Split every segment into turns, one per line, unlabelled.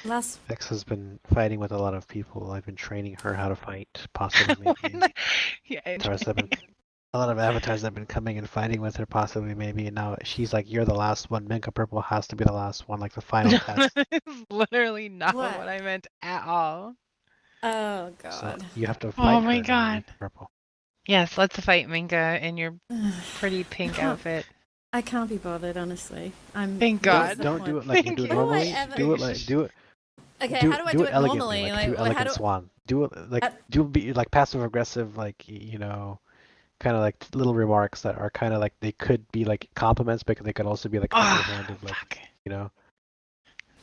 Last.
X has been fighting with a lot of people. I've been training her how to fight, possibly maybe.
Yeah,
Avatars have been, a lot of avatars have been coming and fighting with her, possibly maybe. And now she's like, "You're the last one. MinkaPurple has to be the last one, like the final test."
it's literally not
What?
what I meant at all.
Oh
So
God.
you have to
Oh
fight
my
her now,
god.
MinkaPurple.
Yes, let's fight Minka in your pretty
I
pink
can't.
outfit.
I can't be bothered, honestly. I'm.
Thank
What's
God.
the
Don't
point?
do it like you do
Thank
it
How do I
normally.
ever?
Do it like
Okay, how do I do
it
it
elegantly,
normally?
like two
Like, how
elegant
do?
swan. Do it like
Uh,
be like passive aggressive, like kind of like little remarks that are kind of like they could be like compliments, but they could also be like
Oh,
underhanded, like
fuck.
you know,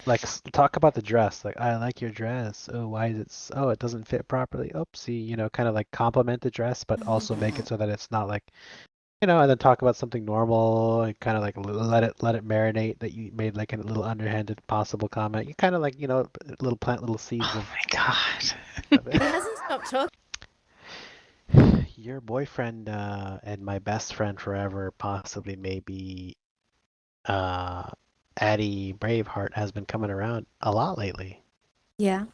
like talk about the dress. Like, I like your dress. Oh, why is it? Oh, it doesn't fit properly. Oopsie. Kind of like compliment the dress, but also make it so that it's not like and then talk about something normal and kind of like let it marinate that you made like a little underhanded possible comment. You kind of like little plant little seeds
Oh
of
my god.
He
it.
hasn't stopped talking.
Your boyfriend and my best friend forever, possibly maybe uh Addie Braveheart has been coming around a lot lately.
Yeah.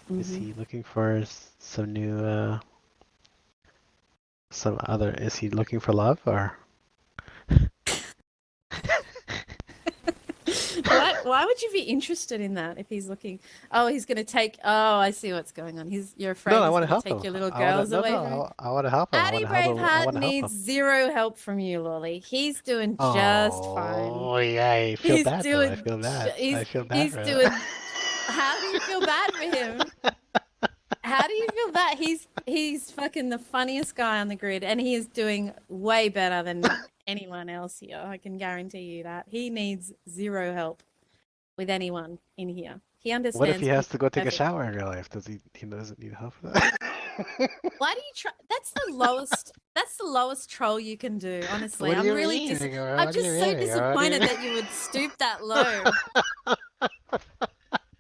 Is he looking for some new some other is he looking for love or
What? Why would you be interested in that if he's looking? Oh, he's gonna take. Oh, I see what's going on. You're
No,
afraid
I
he's
want to
gonna
help
take
him.
your little
I want to
girls
no
away from you.
no I want to help him. I
Addy
want to help him. I
Braveheart
want to help
needs
him.
zero help from you, Lolly. He's doing just fine.
Oh, yeah, I feel
He's
bad though. I
doing.
feel bad. I feel bad
He's
for him.
doing. How do you feel bad for him? How do you feel that he's fucking the funniest guy on the grid, and he is doing way better than anyone else here. I can guarantee you that. He needs zero help with anyone in here. He
What if he
understands
has
people
to go take a
perfectly.
shower in real life? Does he doesn't need help for that?
Why do you try? That's the lowest. That's the lowest troll you can do. Honestly,
What do
I'm
you
really
mean?
I'm
What do you
just so
mean? What do you
disappointed
mean?
that you would stoop that low.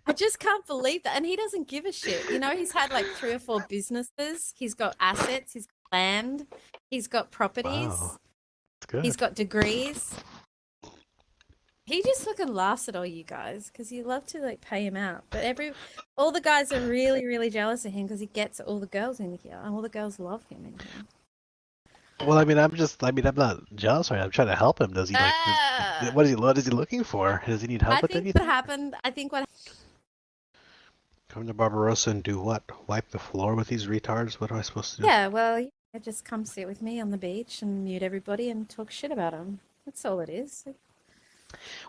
I just can't believe that. And he doesn't give a shit. He's had like 3 or 4 businesses. He's got assets. He's got land. He's got
Wow,
properties.
that's
He's
good.
got degrees. He just fucking laughs at all you guys because you love to like pay him out. But all the guys are really, really jealous of him because he gets all the girls in here and all the girls love him in here.
Well, I'm not jealous, right? I'm trying to help him. Does he like,
Ah!
what is he looking for? Does he need help
I
with
think what
anything?
happened.
Come to Barbarossa and do what? Wipe the floor with these retards? What am I supposed to do?
Yeah, well, just come sit with me on the beach and mute everybody and talk shit about him. That's all it is.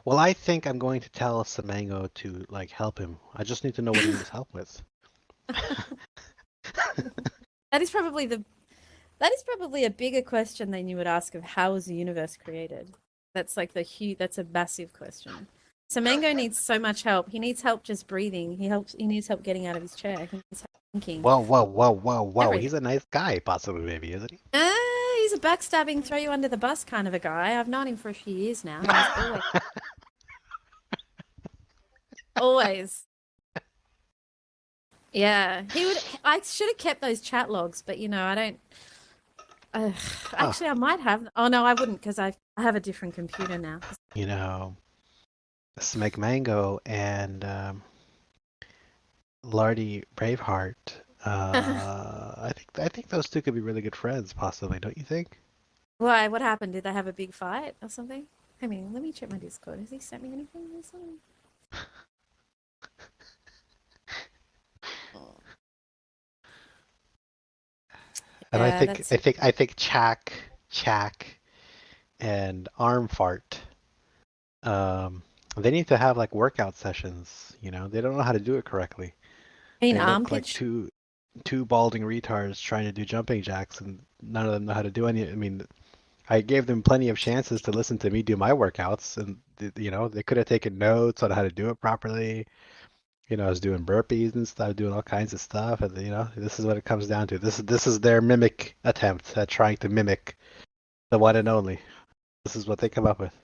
Well, I think I'm going to tell Samango to like help him. I just need to know what he needs help with.
That is probably a bigger question than you would ask of how was the universe created. That's like that's a massive question. So Mango needs so much help. He needs help just breathing. He needs help getting out of his chair. He needs help thinking.
Whoa, whoa, whoa, whoa, whoa.
Everything.
He's a nice guy, possibly, maybe, isn't he?
He's a backstabbing, throw you under the bus kind of a guy. I've known him for a few years now. He's always. Yeah, he would. I should have kept those chat logs, but I don't. Actually, I might have. Oh no, I wouldn't because I have a different computer now.
Smegmango and Lardy Braveheart. I think those two could be really good friends, possibly. Don't you think?
Why? What happened? Did they have a big fight or something? I mean, let me check my Discord. Has he sent me anything or something?
And
Yeah,
I think Chak and Armfart, they need to have like workout sessions. They don't know how to do it correctly.
I mean,
They look like
armpit.
two balding retards trying to do jumping jacks, and none of them know how to do any. I mean, I gave them plenty of chances to listen to me do my workouts, and they could have taken notes on how to do it properly. I was doing burpees and stuff, doing all kinds of stuff, and this is what it comes down to. This is their mimic attempt at trying to mimic the one and only. This is what they come up with.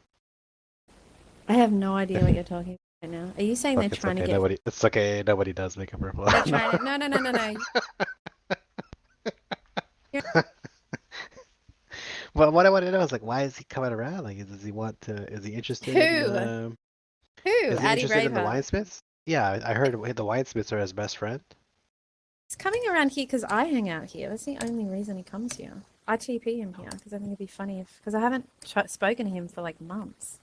I have no idea what you're talking about right now. Are you saying
Look,
they're
it's
trying to
okay.
get?
It's okay. Nobody does make a purple.
They're trying to. No, no, no, no, no.
Well, what I want to know is like, why is he coming around? Like, does he want to? Is he interested in?
Who? Who?
Is he
Addie
interested in the
Braveheart.
Winesmiths? Yeah, I heard the Winesmiths are his best friend.
He's coming around here because I hang out here. That's the only reason he comes here. I TP him here because I think it'd be funny if because I haven't spoken to him for like months.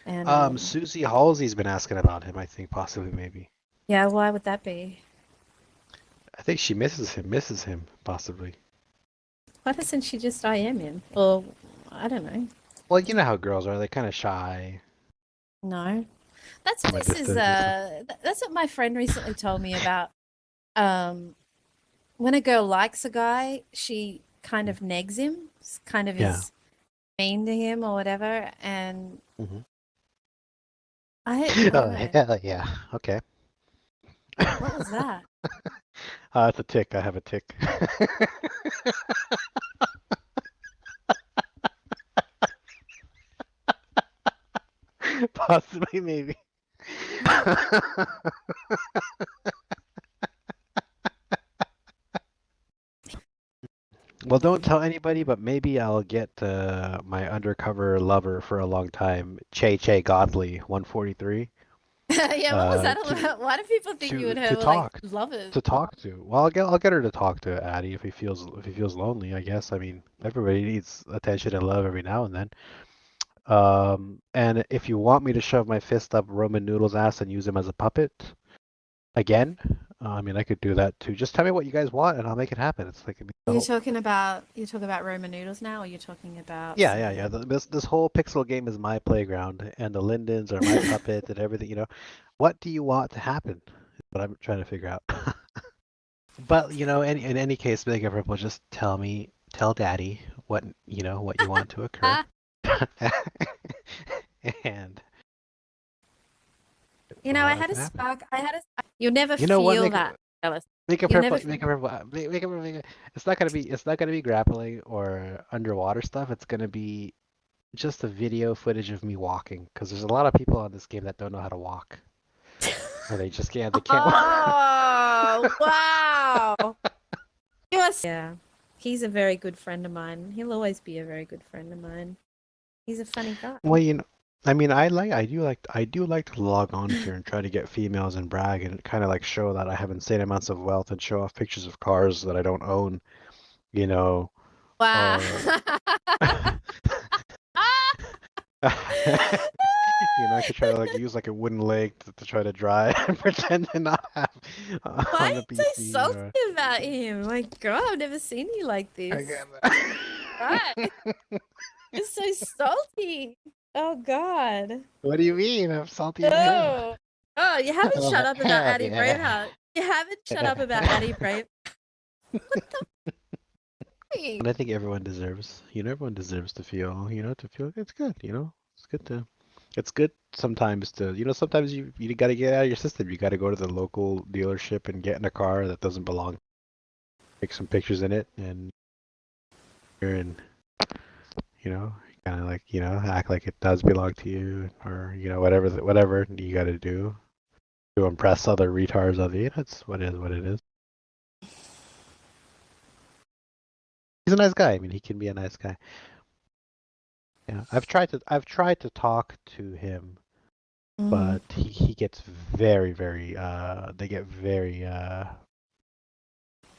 And
Susie Halsey's been asking about him, I think, possibly, maybe.
yeah, why would that be?
I think she misses him, possibly.
Why doesn't she just IM him? Or I don't know.
Well, you know how girls are, they're kind of shy,
No, that's
from
what
a
this is.
distance and stuff.
That's what my friend recently told me about. When a girl likes a guy, she kind of negs him, kind of
Yeah.
is mean to him or whatever. And
Mhm.
I
Oh,
don't know.
hell yeah. Okay.
What was that?
It's a tick. I have a tick. Possibly, maybe. Well, don't tell anybody, but maybe I'll get my undercover lover for a long time, Che Godley, 143,
Yeah, what was that all
to
about? Why do people think you and her were like
talk
lovers?
to. Well, I'll get her to talk to Addie if he feels lonely, I guess. I mean, everybody needs attention and love every now and then. And if you want me to shove my fist up Roman Noodle's ass and use him as a puppet again, I mean, I could do that too. Just tell me what you guys want and I'll make it happen. It's like, I mean, the
You're
whole,
talking about Roman noodles now, or you're talking about
yeah. This whole pixel game is my playground, and the Lindens are my puppet and everything. You know, what do you want to happen? Is what I'm trying to figure out. But you know, in any case, MinkaPurple, just tell Daddy what what you want to occur, and
You know, I
that
had a
can happen.
spark. You'll never
You know what,
feel that jealous.
Make a
You'll
purple,
never.
make a purple, make a. It's not gonna be grappling or underwater stuff. It's gonna be just a video footage of me walking, because there's a lot of people on this game that don't know how to walk, or they just can't. They can't.
Oh, wow. Yeah. He's a very good friend of mine. He'll always be a very good friend of mine. He's a funny guy.
Well, I mean, I do like to log on here and try to get females and brag and kind of like show that I have insane amounts of wealth and show off pictures of cars that I don't own, you know,
Wow.
or I could try to like use like a wooden leg to try to drive and pretend to not have
Why
on
are
the
you so
PC
salty
or.
about him? My God, I've never seen you like this. Right. You're so salty. Oh God.
What do you mean? I'm salty at him.
Oh. Oh, you haven't
Oh,
shut up about
hell
Addie
yeah.
Braveheart. You haven't shut up about Addie Brave. What the freak?
And I think everyone deserves to feel, it's good, it's good sometimes to, sometimes you got to get out of your system. You got to go to the local dealership and get in a car that doesn't belong. Take some pictures in it and you know, kind of like, act like it does belong to you, or, whatever you got to do to impress other retards on the internet. That's what it is. He's a nice guy. I mean, he can be a nice guy. Yeah, I've tried to talk to him, but he gets very, very they get very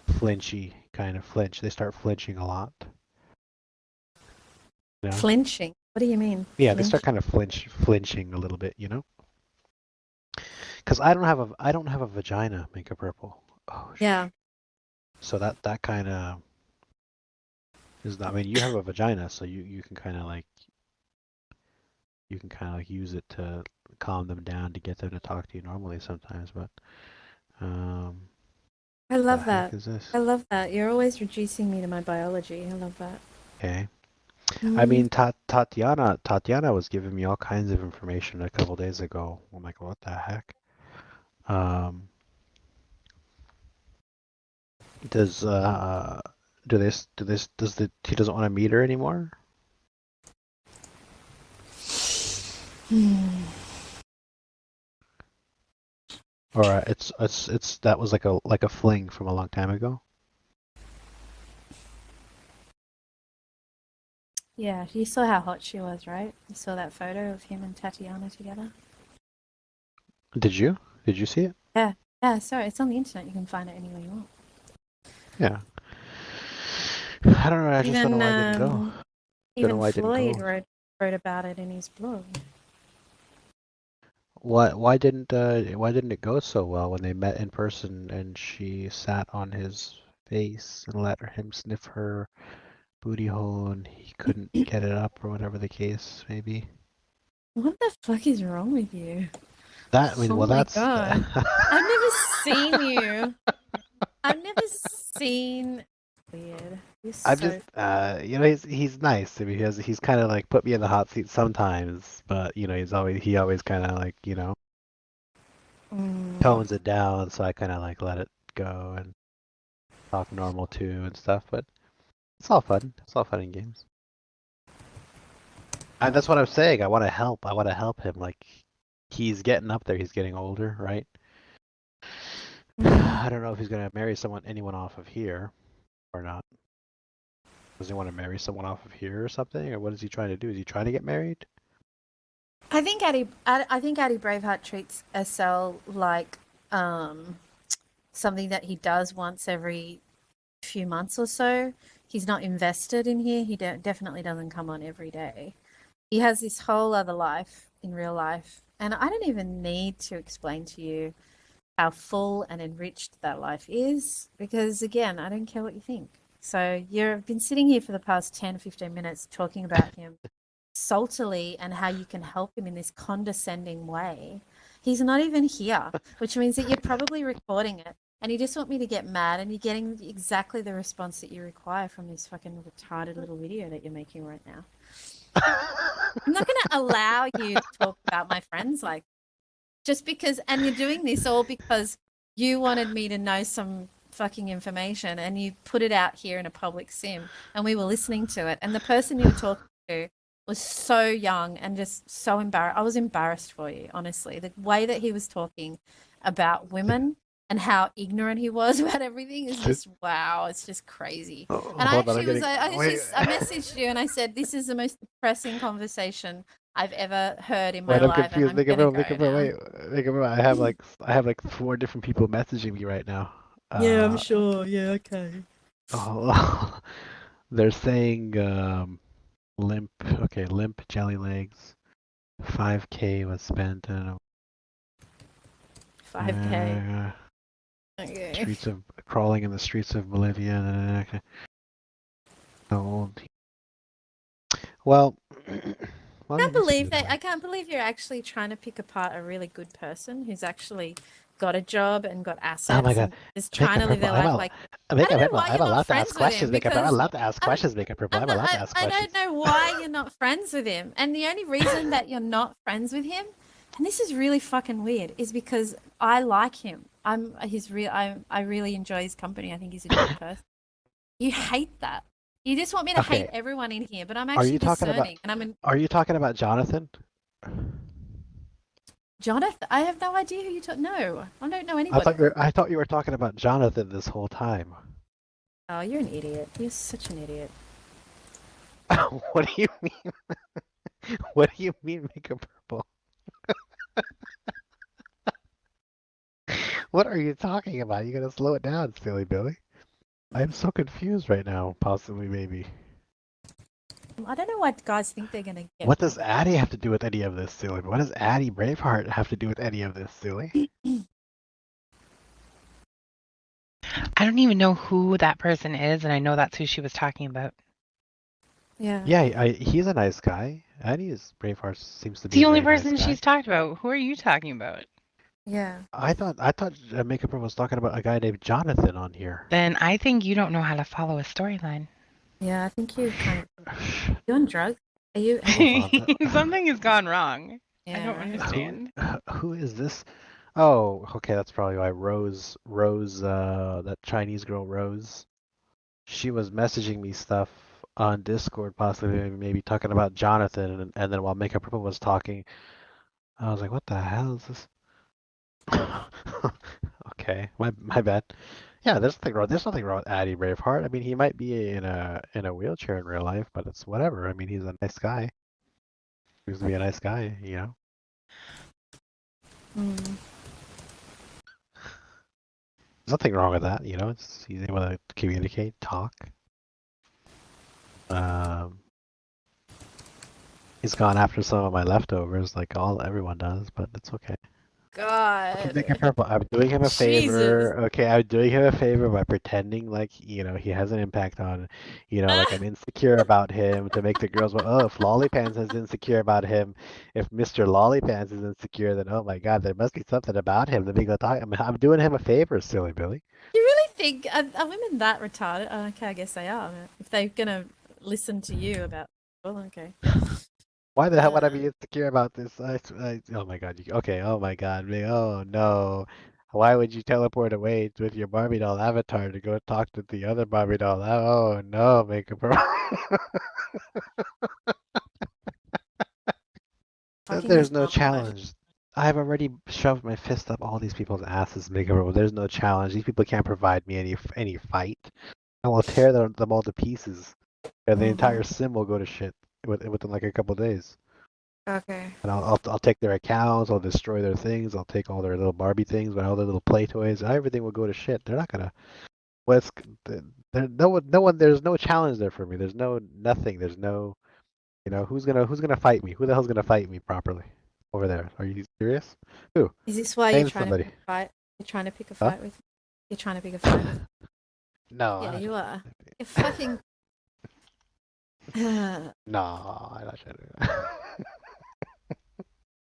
flinchy, kind of flinch. They start flinching a lot. You know?
Flinching. What do you mean?
Yeah, they start kind of flinching a little bit, Because I don't have a vagina, MinkaPurple. Oh,
Yeah.
So that kind of is not. I mean, you have a vagina, so you can kind of like use it to calm them down to get them to talk to you normally sometimes. But
I
the
love
heck
that.
is this?
I love that. You're always reducing me to my biology. I love that.
Okay. I mean, Tatiana was giving me all kinds of information a couple days ago. I'm like, what the heck? Does he doesn't want to meet her anymore? Or it's that was like a fling from a long time ago.
Yeah, you saw how hot she was, right? You saw that photo of him and Tatiana together?
Did you? Did you see it?
Yeah, sorry, it's on the internet. You can find it anywhere you want.
Yeah. I don't know. I just don't know
Even
why it didn't go. Don't know
even
why it didn't
Floyd
go.
wrote about it in his blog.
Why didn't it go so well when they met in person and she sat on his face and let him sniff her booty hole and he couldn't get it up or whatever the case may be?
What the fuck is wrong with you?
That I mean,
Oh
well,
my
that's.
god. I've never seen you. I've never seen weird. You're
I'm
so
just, he's nice. I mean, he's kind of like put me in the hot seat sometimes, but he always kind of like
mm.
tones it down, so I kind of like let it go and talk normal too and stuff. But it's all fun. It's all fun in games. And that's what I'm saying. I want to help. I want to help him. Like he's getting up there. He's getting older, right?
Mm.
I don't know if he's gonna marry anyone off of here or not. Does he want to marry someone off of here or something, or what is he trying to do? Is he trying to get married?
I think Addie Braveheart treats SL like something that he does once every few months or so. He's not invested in here. He definitely doesn't come on every day. He has this whole other life in real life, and I don't even need to explain to you how full and enriched that life is, because again, I don't care what you think. So you've been sitting here for the past 10, 15 minutes talking about him saltily and how you can help him in this condescending way. He's not even here, which means that you're probably recording it and you just want me to get mad, and you're getting exactly the response that you require from this fucking retarded little video that you're making right now. I'm not going to allow you to talk about my friends like just because, and you're doing this all because you wanted me to know some fucking information and you put it out here in a public sim and we were listening to it. And the person you were talking to was so young and just so embarrassed. I was embarrassed for you, honestly. The way that he was talking about women and how ignorant he was about everything is just wow. It's just crazy.
Oh,
And I
hold on, I'm
actually was,
getting. Wait,
I messaged you and I said, this is the most depressing conversation I've ever heard in my
wait, I'm
life, and
confused.
I'm gonna go now.
Wait, I have like 4 different people messaging me right now.
Yeah, I'm sure. Yeah, okay.
Oh, they're saying limp. Okay, limp jelly legs. 5K was spent in
5K. Okay.
streets of crawling in the streets of Bolivia. Oh, well, well,
Can't
this is
believe
good.
that. I can't believe you're actually trying to pick apart a really good person who's actually got a job and got
Oh my
assets
God,
and is
Make
trying
a
to live
purple.
their life. Like, I don't know why
I'm
you're not
allowed to ask
friends with
questions.
him,
Make a purple. I'm
because
allowed to ask
I'm
questions. Make a purple.
I'm
I'm
not,
allowed to ask
I don't
questions.
know why you're not friends with him. And the only reason that you're not friends with him, and this is really fucking weird, is because I like him. I really enjoy his company. I think he's a good person. You hate that. You just want me to hate
Okay,
everyone in here, but I'm
are you
actually
talking about?
discerning. And I'm in
Are you talking about Jonathan?
Jonathan. I have no idea who you talk. No, I don't know anybody.
I thought you were talking about Jonathan this whole time.
Oh, you're an idiot. You're such an idiot.
What do you mean? What do you mean, make a purple? What are you talking about? You gotta slow it down, silly Billy. I am so confused right now. Possibly, maybe.
I don't know why guys think they're gonna get.
What does Addie have to do with any of this, silly? What does Addie Braveheart have to do with any of this, silly?
I don't even know who that person is, and I know that's who she was talking about.
Yeah.
Yeah, he's a nice guy. Addie's Braveheart seems to be
The
a
only
very nice
person
guy.
she's talked about. Who are you talking about?
Yeah.
I thought Makeup was talking about a guy named Jonathan on here.
Then I think you don't know how to follow a storyline.
Yeah. I think you kind of. You on drugs? Are you?
Something has gone wrong. I
Yeah.
don't
Right.
understand.
Who is this? Oh, okay, that's probably why Rose, that Chinese girl Rose, she was messaging me stuff on Discord, possibly maybe talking about Jonathan, and then while Makeup Purple was talking, I was like, what the hell is this? Okay, my bad. Yeah, there's nothing wrong with Addie Braveheart. I mean, he might be in a wheelchair in real life, but it's whatever. I mean, he's a nice guy. Seems to be a nice guy, you know.
Mm.
There's nothing wrong with that, you know. It's he's able to communicate, talk. Um, he's gone after some of my leftovers, like everyone does, but it's okay. Okay, make it
God.
purple. I'm doing him a
Jesus.
favor. Okay, I'm doing him a favor by pretending like, you know, he has an impact on, you know, like I'm insecure about him to make the girls go, oh, if Lollypants is insecure about him, if Mr. Lollypants is insecure, then oh my God, there must be something about him. Let me go talk. I'm doing him a favor, silly Billy.
You really think are women that retarded? Oh, okay, I guess they are. If they're gonna listen to you about, well, okay.
Why the hell would I be insecure about this? Oh my God. Okay. Oh my God. Oh no. Why would you teleport away with your Barbie doll avatar to go talk to the other Barbie doll? Oh no, makeup.
Fucking
There's
his
no
mom.
challenge. I've already shoved my fist up all these people's asses, makeup. There's no challenge. These people can't provide me any fight. I will tear them all to pieces, and the entire sim will go to shit within like a couple days.
Okay.
And I'll take their accounts, I'll destroy their things, I'll take all their little Barbie things, all their little play toys, everything will go to shit. They're not gonna. What's no one. There's no challenge there for me. There's nothing. There's no. You know who's gonna fight me? Who the hell's gonna fight me properly over there? Are you serious? Who?
Is this why
Name
you're trying
somebody.
to pick a fight? You're trying to pick a
Huh?
fight with? You're trying to pick a fight with?
No.
Yeah,
I'm
you
not
are. You're fucking.
No, I'm not trying to.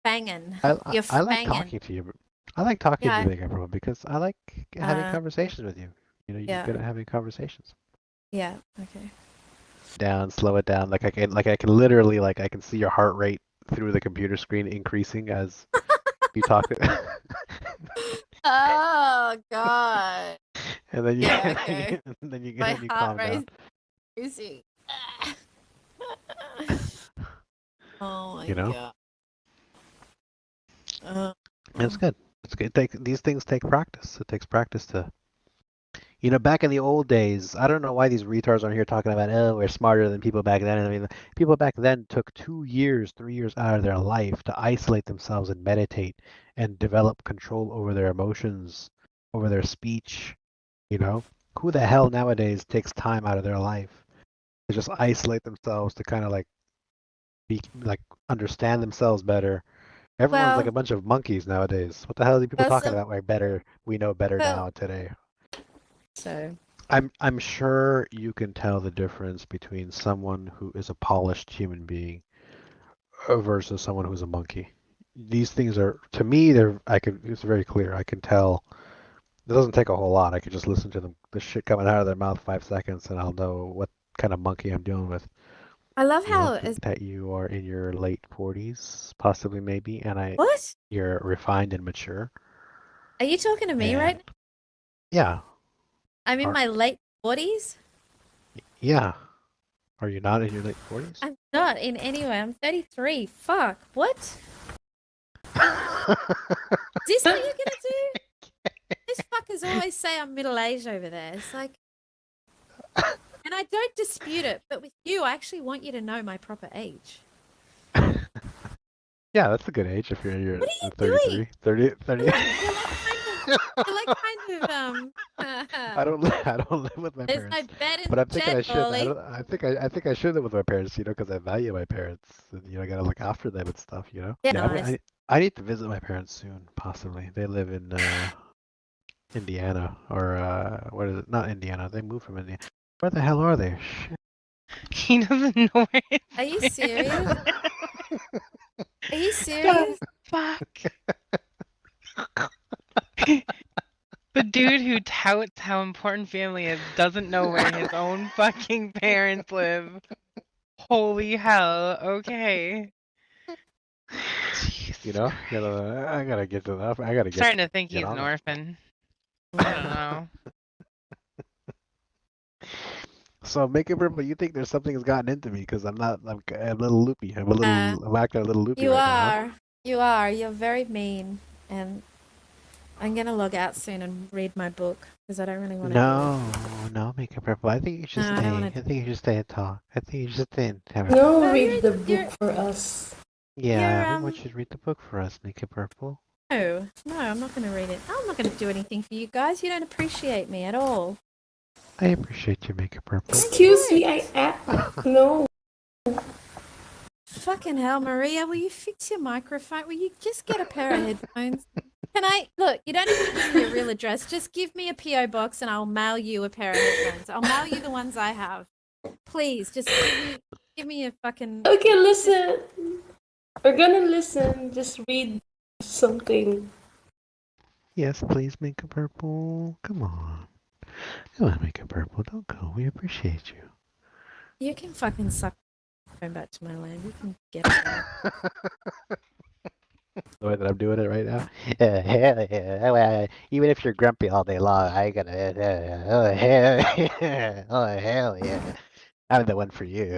Banging. You're
I like
banging.
talking to you. I like talking to
Yeah.
you, Megan, bro, because I like having conversations with you. You know, you're
Yeah.
good at having conversations.
Yeah. Okay.
Down, slow it down. Like I can literally I can see your heart rate through the computer screen increasing as you talk.
Oh God.
And then you
Yeah. Okay.
and then you
My
then you
heart
calm down.
rate is increasing. Oh my
You know,
God.
it's good. It's good. These things take practice. It takes practice to. You know, back in the old days, I don't know why these retards aren't here talking about, oh, we're smarter than people back then. I mean, people back then took 2 years, 3 years out of their life to isolate themselves and meditate and develop control over their emotions, over their speech. You know, who the hell nowadays takes time out of their life to just isolate themselves to kind of be understand themselves better? Everyone's like a
Well,
bunch of monkeys nowadays. What the hell are people talking about? Like better, we know better
well.
now today.
So.
I'm sure you can tell the difference between someone who is a polished human being versus someone who's a monkey. These things are, to me, it's very clear. I can tell. It doesn't take a whole lot. I can just listen to the shit coming out of their mouth 5 seconds, and I'll know what kind of monkey I'm dealing with.
I love
You know,
how.
that you are in your late 40s, possibly maybe, and
What?
you're refined and mature.
Are you talking to me right now?
Yeah.
I'm in my late 40s.
Yeah. Are you not in your late 40s?
I'm not in any way. I'm 33. Fuck. What? Is this what you're gonna do? These fuckers always say I'm middle-aged over there. It's like, and I don't dispute it, but with you, I actually want you to know my proper age.
Yeah, that's a good age if you're
What are you
33,
doing?
30.
You're like kind of
I don't live with my
There's
parents,
no bed in
but
the
I'm thinking
jet,
I should.
Ollie.
I think I should live with my parents, you know, because I value my parents, and you know, I gotta look after them and stuff, you know.
Yeah,
Yeah,
nice.
I need to visit my parents soon, possibly. They live in Indiana or what is it? Not Indiana. They moved from Indiana. Where the hell are they? Shit.
He doesn't know where his
Are you serious? Are you
The
serious?
fuck? The dude who touts how important family is doesn't know where his own fucking parents live. Holy hell, okay.
You know, I gotta get to that. I gotta
I'm starting to think
get
he's
on
an
it.
orphan. I don't know.
So make it purple. You think there's something that's gotten into me because I'm not. I'm a little loopy. I'm acting a little loopy
You
right now. Huh?
are. You are. You're very mean, and I'm gonna log out soon and read my book because I don't really want to.
No, make it purple. I think you should
No, I
stay.
don't wanna
I think you should stay and talk. I think you should stay and have a.
No,
Well,
read the
you're-
book for us.
Yeah, we
you're,
want you to read the book for us. Make it purple.
No, I'm not going to read it. I'm not going to do anything for you guys. You don't appreciate me at all.
I appreciate your makeup purple.
Excuse me, no.
Fucking hell, Maria, will you fix your microphone? Will you just get a pair of headphones? Can I look? You don't have to give me your real address. Just give me a PO box, and I'll mail you a pair of headphones. I'll mail you the ones I have. Please, just give me a fucking.
Okay, listen. We're gonna listen. Just read something.
Yes, please, makeup purple. Come on. Come on, makeup purple. Don't go. We appreciate you.
You can fucking suck going back to my land. You can get it.
The way that I'm doing it right now. Hell yeah. Well, even if you're grumpy all day long, I gotta. Oh hell yeah. Oh hell yeah. I'm the one for you.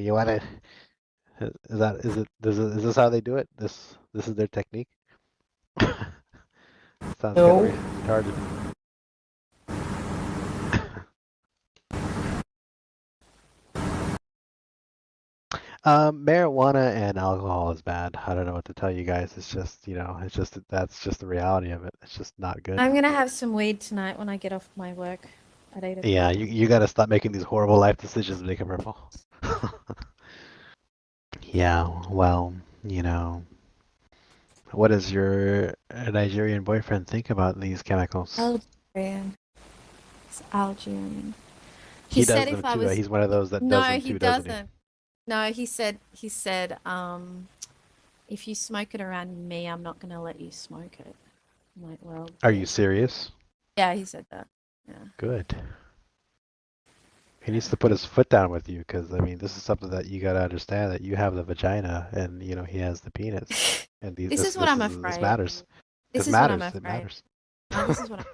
You wanna? Is this how they do it? This is their technique. Sounds
No.
kind of retarded. Marijuana and alcohol is bad. I don't know what to tell you guys. It's just, that's just the reality of it. It's just not good.
I'm gonna have some weed tonight when I get off my work at 8 o'clock.
Yeah, you gotta stop making these horrible life decisions, Make Purple. Yeah, well, what does your Nigerian boyfriend think about these chemicals?
Algerian. It's Algerian.
He does
said
them
if I
too.
was
He's one of those that
no,
does them
he
too, doesn't he?
doesn't. No, he said if you smoke it around me, I'm not gonna let you smoke it. I'm like, well,
Are you serious?
yeah, he said that. Yeah.
Good. He needs to put his foot down with you, because I mean, this is something that you gotta understand, that you have the vagina and he has the penis, and
This is what I'm afraid.
This matters.
This
It
is what I'm
matters. It
afraid.
matters.
No, this is what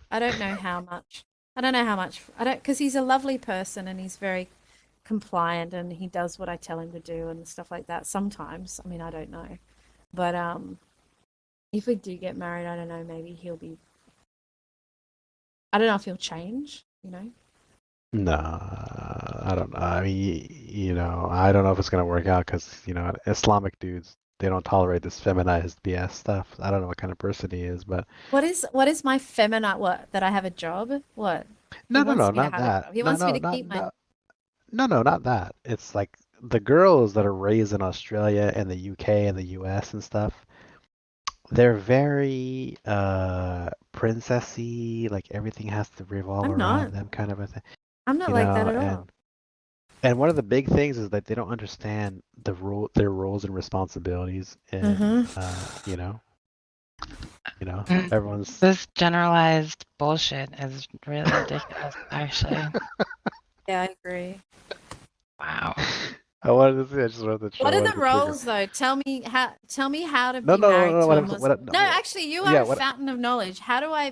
I don't know how much. I don't know how much. I don't, because he's a lovely person and he's very compliant and he does what I tell him to do and stuff like that. Sometimes, I mean, I don't know, but if we do get married, I don't know. Maybe he'll be. I don't know if he'll change.
No, I don't know. I mean, I don't know if it's gonna work out, because Islamic dudes, they don't tolerate this feminized BS stuff. I don't know what kind of person he is, but
What is my feminine? What, that I have a job? What?
no,
wants me to
not
have a
that.
job. He
No,
wants me
no,
to keep my.
no, not that. It's like the girls that are raised in Australia and the UK and the US and stuff. They're very princessy, like everything has to revolve
I'm
around
not.
them, kind of a thing.
I'm not like that at all.
And one of the big things is that they don't understand their roles and responsibilities, and everyone's.
This generalized bullshit is really ridiculous, actually.
Yeah, I agree.
Wow.
I wanted to see. I just wanted to.
What are the roles, though? Tell me how to
No,
be
no,
married
no,
to
what
a
I'm-
Muslim.
what I-
No, actually, you are a
what-
fountain of knowledge. How do I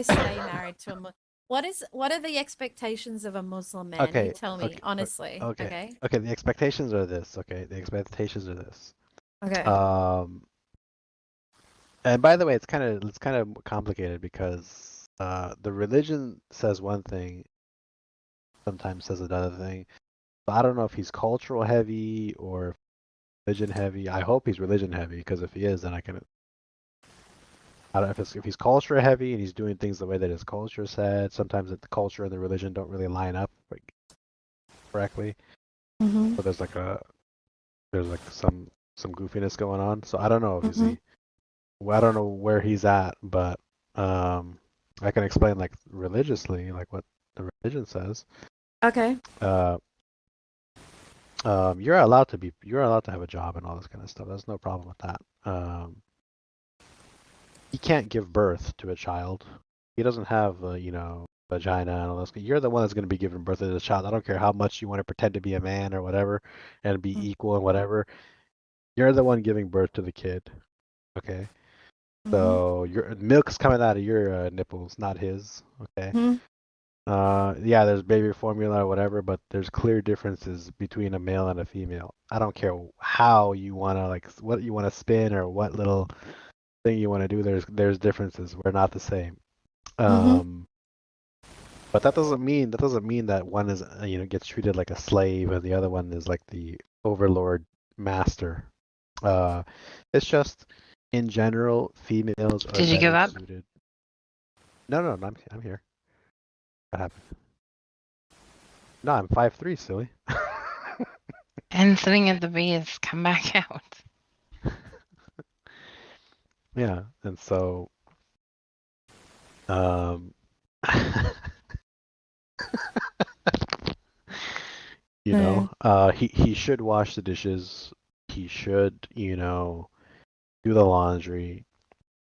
stay married to a Muslim? What are the expectations of a Muslim man?
Okay,
You tell me
okay,
honestly.
Okay. Okay, the expectations are this. Okay, the expectations are this.
Okay.
And by the way, it's kind of complicated, because the religion says one thing, sometimes says another thing. So I don't know if he's cultural heavy or religion heavy. I hope he's religion heavy, because if he is, then I don't know if he's culture heavy and he's doing things the way that his culture said. Sometimes the culture and the religion don't really line up correctly.
Mm-hmm.
So there's some goofiness going on. So I don't know if I don't know where he's at, but I can explain like religiously, like what the religion says.
Okay.
You're allowed to have a job and all this kind of stuff. There's no problem with that. He can't give birth to a child. He doesn't have vagina and all this. You're the one that's going to be giving birth to this child. I don't care how much you want to pretend to be a man or whatever and be equal and whatever. You're the one giving birth to the kid. Okay. So your milk's coming out of your nipples, not his. Okay. Yeah, there's baby formula or whatever, but there's clear differences between a male and a female. I don't care how you wanna what you wanna spin or what little thing you wanna do. There's differences. We're not the same. But that doesn't mean that one is gets treated like a slave and the other one is like the overlord master. Uh, it's just in general, females are
Did you give
better
up?
suited. No, I'm here. What happened? No, I'm 5'3", silly.
And sitting at the base, come back out.
Yeah, and so um
Mm.
he should wash the dishes. He should, do the laundry.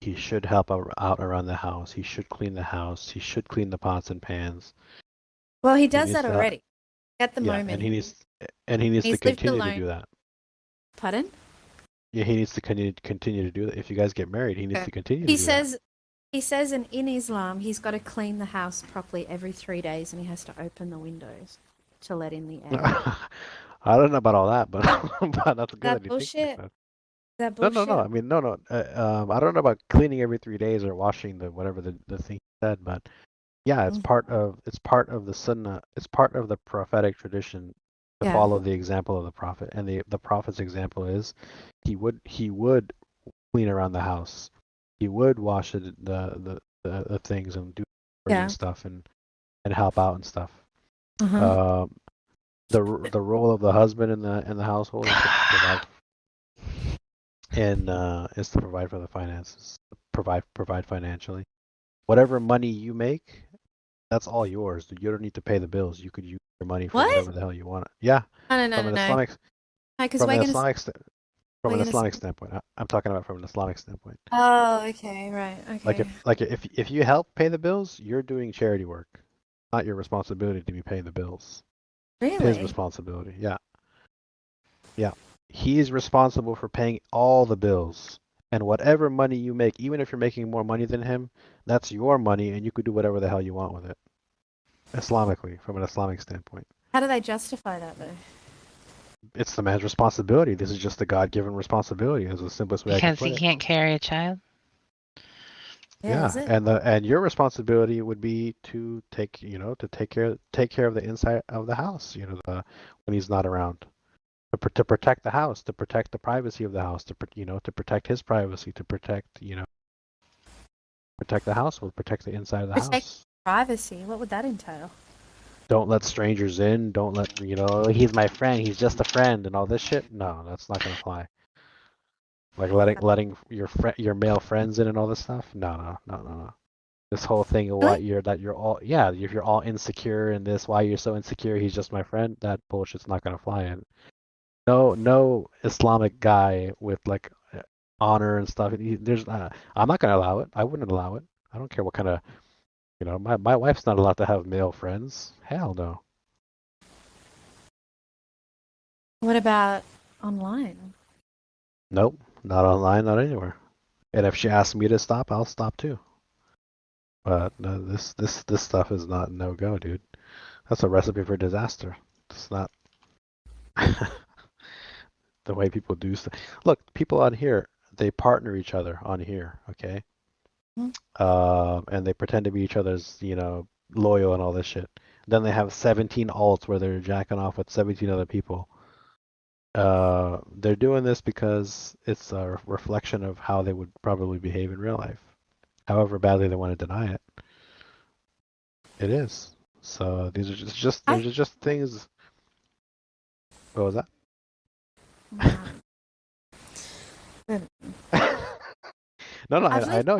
He should help out around the house. He should clean the house. He should clean the pots and pans.
Well, he
He
does
needs
that
to,
already. At the
yeah,
moment,
and he needs to
he's lived
continue to
alone.
do that.
Pardon?
Yeah, he needs to continue to do that. If you guys get married, he needs to continue to
He
do that.
says he says in Islam he's got to clean the house properly every 3 days, and he has to open the windows to let in the air.
I don't know about all that, but but that's good
That
that he thinks like
bullshit.
that.
That
No, no, no.
bullshit.
I mean, no, no. I don't know about cleaning every 3 days or washing the whatever the thing said, but yeah,
Mm.
it's part of the sunnah. It's part of the prophetic tradition to
Yeah.
follow the example of the prophet. And the prophet's example is he would clean around the house. He would wash the things and do
Yeah.
stuff and help out and stuff.
Uh-huh.
The role of the husband in the household is to provide and is to provide for the finances, provide financially. Whatever money you make, that's all yours. You don't need to pay the bills. You could use your money for
What?
whatever the hell you want. Yeah,
No,
from an
no.
Islamic
Because
from
we're
an
gonna.
Islamic from
We're
an
gonna.
Islamic standpoint. I'm talking about from an Islamic standpoint.
Oh, okay, right,
Like
okay.
if you help pay the bills, you're doing charity work. Not your responsibility to be paying the bills. His
Really?
responsibility. Yeah. Yeah. He's responsible for paying all the bills. And whatever money you make, even if you're making more money than him, that's your money and you could do whatever the hell you want with it. Islamically, from an Islamic standpoint.
How do they justify that though?
It's the man's responsibility. This is just a God-given responsibility. Is the simplest way I can
Because
put
he
it.
can't carry a child.
Yeah, is it?
And your responsibility would be to take care of the inside of the house, when he's not around. To protect the house, to protect the privacy of the house, to protect his privacy, to protect the household, protect the inside of the
Protect
house.
privacy. What would that entail?
Don't let strangers in. Don't let, he's my friend. He's just a friend and all this shit. No, that's not gonna fly. Like letting your male friends in and all this stuff. No. This whole thing of
Really?
if you're all insecure in this, why you're so insecure, he's just my friend. That bullshit's not gonna fly. And no Islamic guy with like honor and stuff. I'm not gonna allow it. I wouldn't allow it. I don't care what kind of, my wife's not allowed to have male friends. Hell no.
What about online?
Nope. Not online, not anywhere. And if she asks me to stop, I'll stop too. But no, this stuff is not no go, dude. That's a recipe for disaster. It's not the way people do stuff. Look, people on here, they partner each other on here, okay?
Mhm.
And they pretend to be each other's, loyal and all this shit. Then they have 17 alts where they're jacking off with 17 other people. They're doing this because it's a reflection of how they would probably behave in real life. However badly they want to deny it, it is. So these are
I
these are just things. What was that? No,
I've
I
lived.
know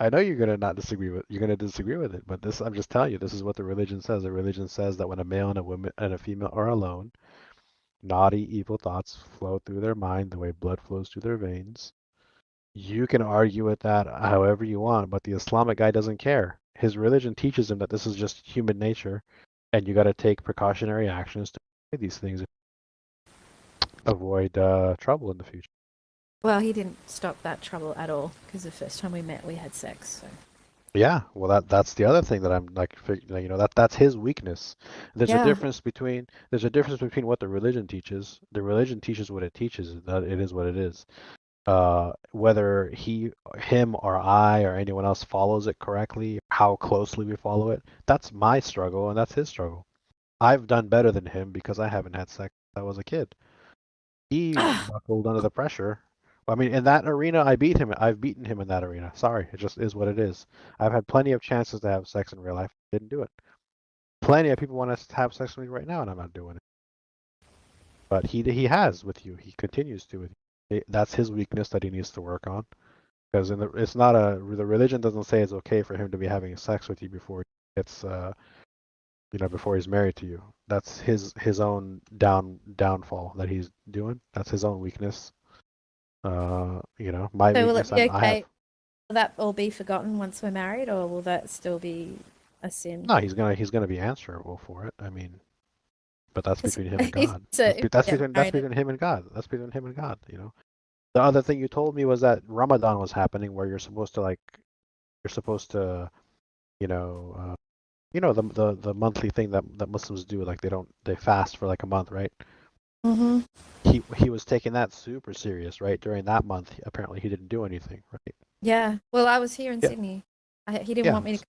I know you're gonna disagree with it, but this I'm just telling you, this is what the religion says. The religion says that when a male and a woman and a female are alone, naughty, evil thoughts flow through their mind the way blood flows through their veins. You can argue with that however you want, but the Islamic guy doesn't care. His religion teaches him that this is just human nature, and you got to take precautionary actions to avoid these things, avoid trouble in the future.
Well, he didn't stop that trouble at all because the first time we met, we had sex. So.
Yeah, well that's the other thing that I'm like, that's his weakness.
Yeah.
There's a difference between what the religion teaches. The religion teaches what it teaches, that it is what it is. Whether him or I or anyone else follows it correctly, how closely we follow it, that's my struggle and that's his struggle. I've done better than him because I haven't had sex since I was a kid. He buckled under the pressure. I mean, in that arena, I beat him. I've beaten him in that arena. Sorry, it just is what it is. I've had plenty of chances to have sex in real life. Didn't do it. Plenty of people want to have sex with me right now, and I'm not doing it. But he has with you. He continues to with you. That's his weakness that he needs to work on. Because it's not the religion doesn't say it's okay for him to be having sex with you before it's before he's married to you. That's his own downfall that he's doing. That's his own weakness. My
So will
weakness
it be
I have.
okay? Will that all be forgotten once we're married, or will that still be a sin?
No, he's gonna be answerable for it. I mean, but that's
'Cause
between him and
if-
God.
so
That's,
if
be- that's
we get
between that's
married,
between him and God. That's between him and God. The other thing you told me was that Ramadan was happening, where you're supposed to the monthly thing that Muslims do, like they fast for like a month, right?
hmm
He was taking that super serious, right? During that month, apparently he didn't do anything, right?
Yeah. Well, I was here in
Yeah,
Sydney. He didn't
yeah.
want me to.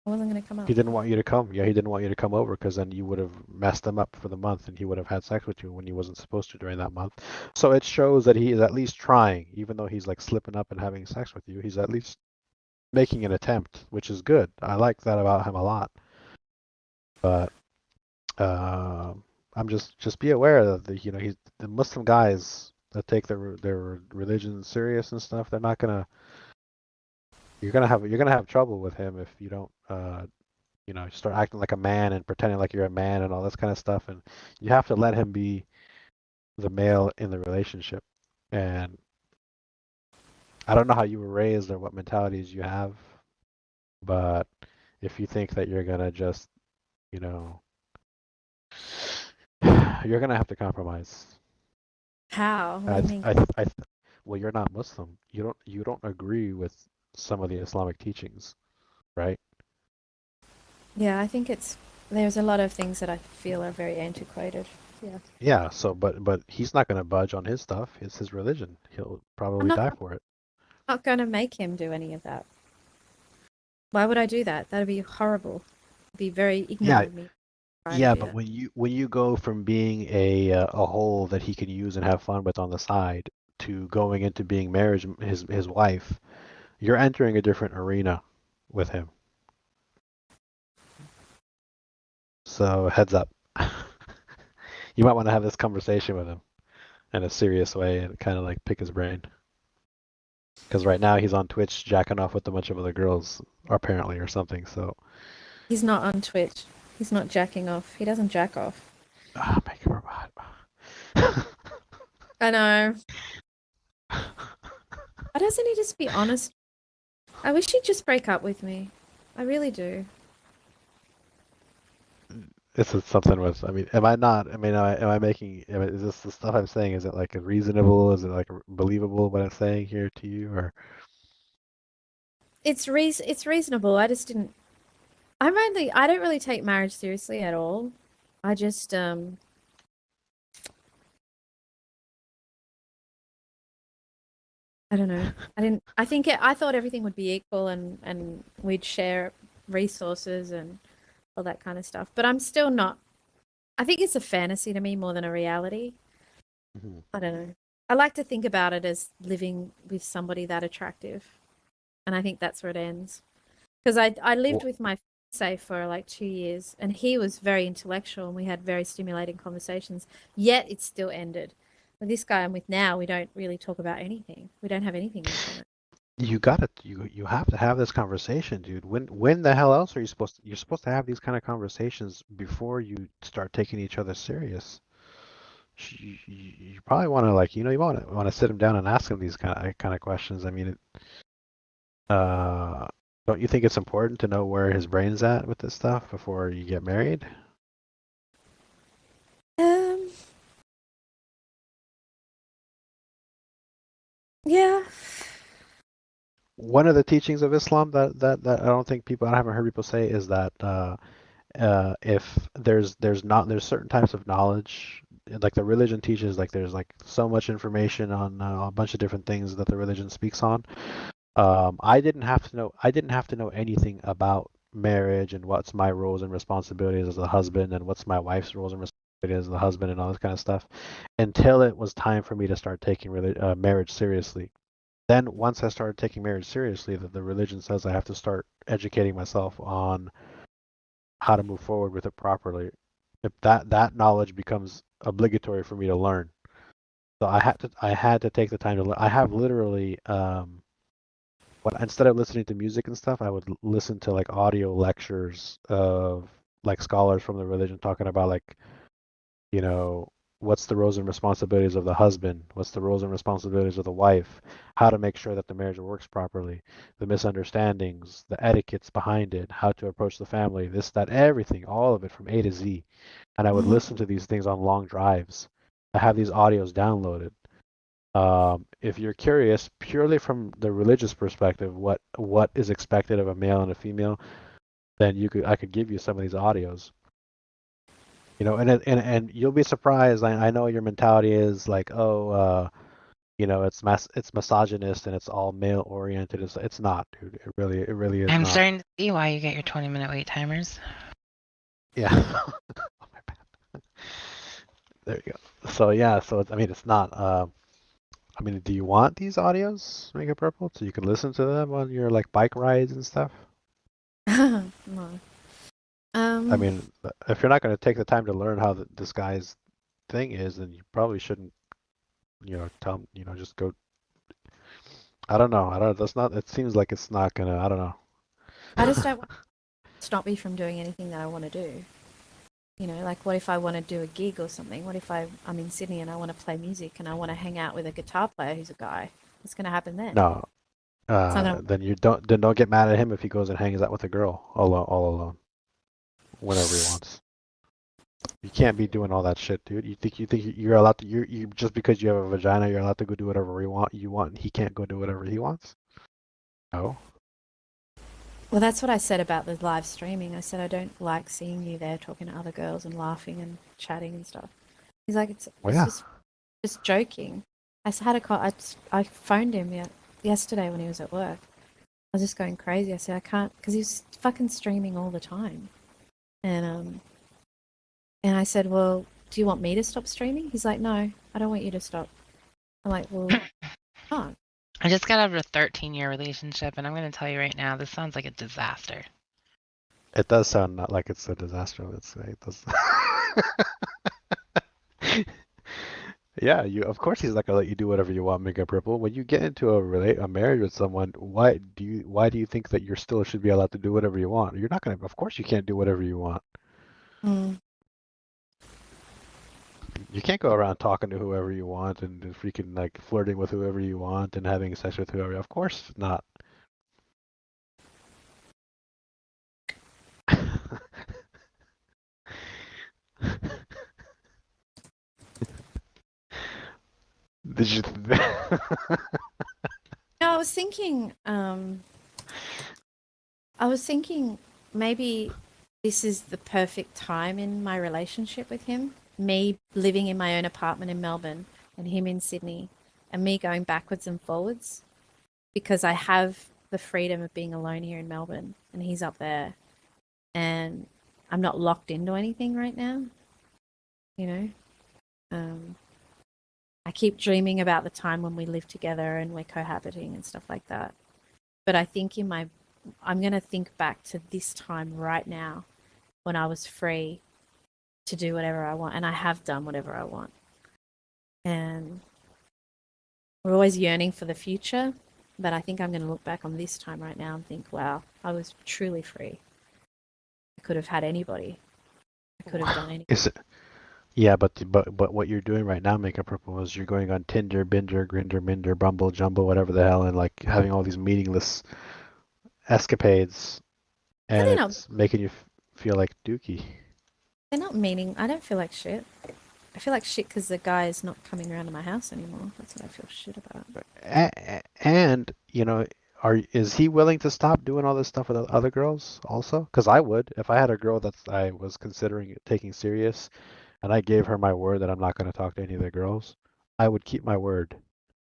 I wasn't going to come
He
up.
didn't want you to come. Yeah, he didn't want you to come over because then you would have messed him up for the month, and he would have had sex with you when he wasn't supposed to during that month. So it shows that he is at least trying, even though he's like slipping up and having sex with you. He's at least making an attempt, which is good. I like that about him a lot. But I'm just be aware that he's the Muslim guys that take their religion serious and stuff. They're not gonna. You're gonna have trouble with him if you don't start acting like a man and pretending like you're a man and all this kind of stuff. And you have to let him be the male in the relationship. And I don't know how you were raised or what mentalities you have, but if you think that you're gonna just, you know, you're gonna have to compromise.
How? What do
I,
you mean?
well, you're not Muslim. You don't agree with some of the Islamic teachings, right?
Yeah, I think there's a lot of things that I feel are very antiquated. Yeah.
Yeah. So, but he's not gonna budge on his stuff. It's his religion. He'll
I'm
probably die for it.
not going to make him do any of that. Why would I do that? That'd be horrible. It'd be very
Yeah.
ignorant of me to try to
Yeah,
do
but
that.
when you go from being a hole that he can use and have fun with on the side to going into being marriage his wife, you're entering a different arena with him. So heads up. You might want to have this conversation with him in a serious way and kind of like pick his brain. Because right now he's on Twitch jacking off with a bunch of other girls, apparently, or something. So,
He's not on Twitch. He's not jacking off. He doesn't jack off.
make it robot.
I know. Why doesn't he just be honest? I wish he'd just break up with me. I really do.
This is something with, I mean, am I not, I mean, is this the stuff I'm saying, is it like reasonable? Is it like believable what I'm saying here to you? Or,
It's reasonable. I just didn't. I don't really take marriage seriously at all. I just I don't know. I thought everything would be equal and we'd share resources and all that kind of stuff. But I'm still not. I think it's a fantasy to me more than a reality.
Mhm.
I don't know. I like to think about it as living with somebody that attractive. And I think that's where it ends. Because I lived
Well,
with my fiance for like 2 years and he was very intellectual and we had very stimulating conversations, yet it still ended. With this guy I'm with now, we don't really talk about anything. We don't have anything in common.
you have to have this conversation, dude. When the hell else are you're supposed to have these kind of conversations before you start taking each other serious. You probably want to like, you want to sit him down and ask him these kind of questions. I mean, Uh, don't you think it's important to know where his brain's at with this stuff before you get married?
Um, yeah.
One of the teachings of Islam that I haven't heard people say is that if there's certain types of knowledge, like the religion teaches, like there's like so much information on a bunch of different things that the religion speaks on. I didn't have to know anything about marriage and what's my roles and responsibilities as a husband and what's my wife's roles and responsibilities responsibilities of the husband and all this kind of stuff, until it was time for me to start taking marriage seriously. Then once I started taking marriage seriously, the religion says I have to start educating myself on how to move forward with it properly. If that knowledge becomes obligatory for me to learn. So I had to take the time to learn. I have literally instead of listening to music and stuff, I would listen to like audio lectures of like scholars from the religion talking about like, you know, what's the roles and responsibilities of the husband, what's the roles and responsibilities of the wife, how to make sure that the marriage works properly, the misunderstandings, the etiquettes behind it, how to approach the family, this, that, everything, all of it from A to Z. And I would listen to these things on long drives. I have these audios downloaded. If you're curious, purely from the religious perspective, what is expected of a male and a female, then I could give you some of these audios. You know, and you'll be surprised. I know your mentality is like, oh, you know, it's misogynist and it's all male oriented. It's not, dude. It really is
I'm
not.
starting to see why you get your 20-minute wait timers.
Yeah. Oh, my bad. There you go. So yeah, so I mean, it's not. I mean, do you want these audios, MinkaPurple, so you can listen to them on your like bike rides and stuff?
No.
I mean, if you're not going to take the time to learn how this guy's thing is, then you probably shouldn't, you know, just go. I don't know. I don't. That's not. It seems like it's not gonna. I don't know.
I just don't want to stop me from doing anything that I want to do. You know, like what if I want to do a gig or something? What if I'm in Sydney and I want to play music and I want to hang out with a guitar player who's a guy? What's going to happen then?
No.
It's not gonna.
Then don't get mad at him if he goes and hangs out with a girl all alone whenever he wants. You can't be doing all that shit, dude. You think you're allowed to you just because you have a vagina, you're allowed to go do whatever you want. And he can't go do whatever he wants? No.
Well, that's what I said about the live streaming. I said I don't like seeing you there talking to other girls and laughing and chatting and stuff. He's like, it's
Well, yeah.
just joking. Had a call. I phoned him yesterday when he was at work. I was just going crazy. I said I can't because he's fucking streaming all the time, and I said, well, do you want me to stop streaming? He's like, no, I don't want you to stop. I'm like, well, oh.
I just got out of a 13-year relationship, and I'm going to tell you right now, this sounds like a disaster.
It does sound not like it's a disaster. Let's say it does. Yeah, of course he's not gonna let you do whatever you want, MinkaPurple. When you get into a marriage with someone, why do you think that you're still should be allowed to do whatever you want? You're not gonna. Of course you can't do whatever you want.
Mm.
You can't go around talking to whoever you want and freaking like flirting with whoever you want and having sex with whoever. Of course not. Did you?
No, I was thinking maybe this is the perfect time in my relationship with him. Me living in my own apartment in Melbourne and him in Sydney, and me going backwards and forwards because I have the freedom of being alone here in Melbourne and he's up there, and I'm not locked into anything right now. You know, I keep dreaming about the time when we live together and we're cohabiting and stuff like that. But I think I'm going to think back to this time right now when I was free to do whatever I want. And I have done whatever I want. And we're always yearning for the future. But I think I'm going to look back on this time right now and think, wow, I was truly free. I could have had anybody. I could have done anything.
Yeah, but what you're doing right now, MinkaPurple, is you're going on Tinder, Binder, Grinder, Minder, Bumble, Jumble, whatever the hell, and like having all these meaningless escapades, and
They're
it's making you feel like dookie.
not meaning. I don't feel like shit. I feel like shit because the guy is not coming around to my house anymore. That's what I feel shit about.
And you know, is he willing to stop doing all this stuff with other girls also? Because I would, if I had a girl that I was considering taking serious, and I gave her my word that I'm not going to talk to any of the girls, I would keep my word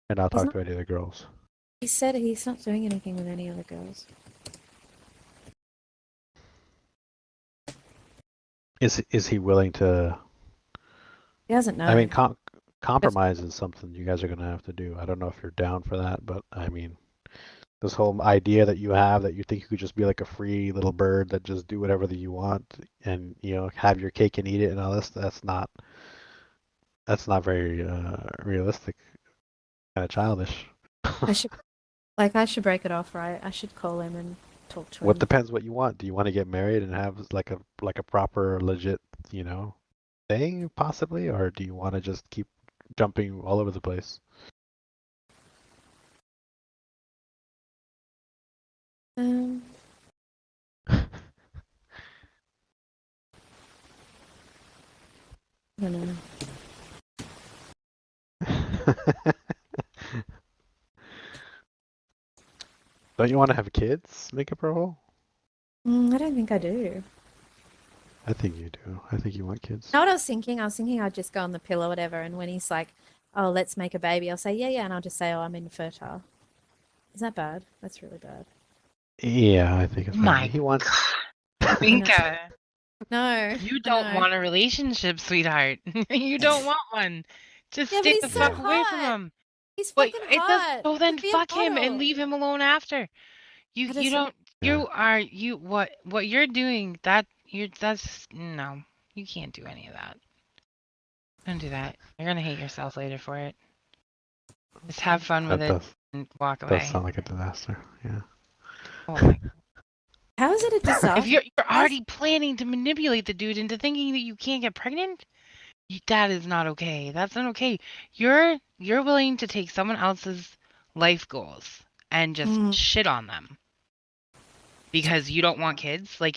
and not talk to any of the girls.
He said he's not doing anything with any other girls.
Is he willing to
He doesn't know.
I mean, compromise is something you guys are gonna have to do. I don't know if you're down for that, but I mean, this whole idea that you have that you think you could just be like a free little bird that just do whatever that you want and have your cake and eat it and all this, that's not very realistic. Kind of childish.
I should break it off, right? I should call him and talk to
What
him.
depends what you want. Do you want to get married and have like a proper legit, thing possibly, or do you want to just keep jumping all over the place?
I don't know.
Don't you want to have kids, MinkaPurple?
I don't think I do.
I think you do. I think you want kids.
You know what I was thinking? I was thinking I'd just go on the pill or whatever, and when he's like, "Oh, let's make a baby," I'll say, "Yeah, yeah," and I'll just say, "Oh, I'm infertile." Is that bad? That's really bad.
Yeah, I think it's fine.
My
He wants.
Minka,
No.
you don't
no.
want a relationship, sweetheart. You don't want one. Just
Yeah, but
stay
he's
the
so
fuck away from
hot.
him.
He's
Wait,
fucking
it does.
hot.
So then
Could be a
fuck him and
model.
leave him alone after. You
I
you
just-
don't.
Yeah.
You are you what you're doing. That's no. You can't do any of that. Don't do that. You're gonna hate yourself later for it. Just have fun with
That
it
does
and walk away.
sound like a disaster. Yeah.
Oh my.
How is it a disaster?
If you're already planning to manipulate the dude into thinking that you can't get pregnant, that is not okay. That's not okay. You're willing to take someone else's life goals and just shit on them because you don't want kids. Like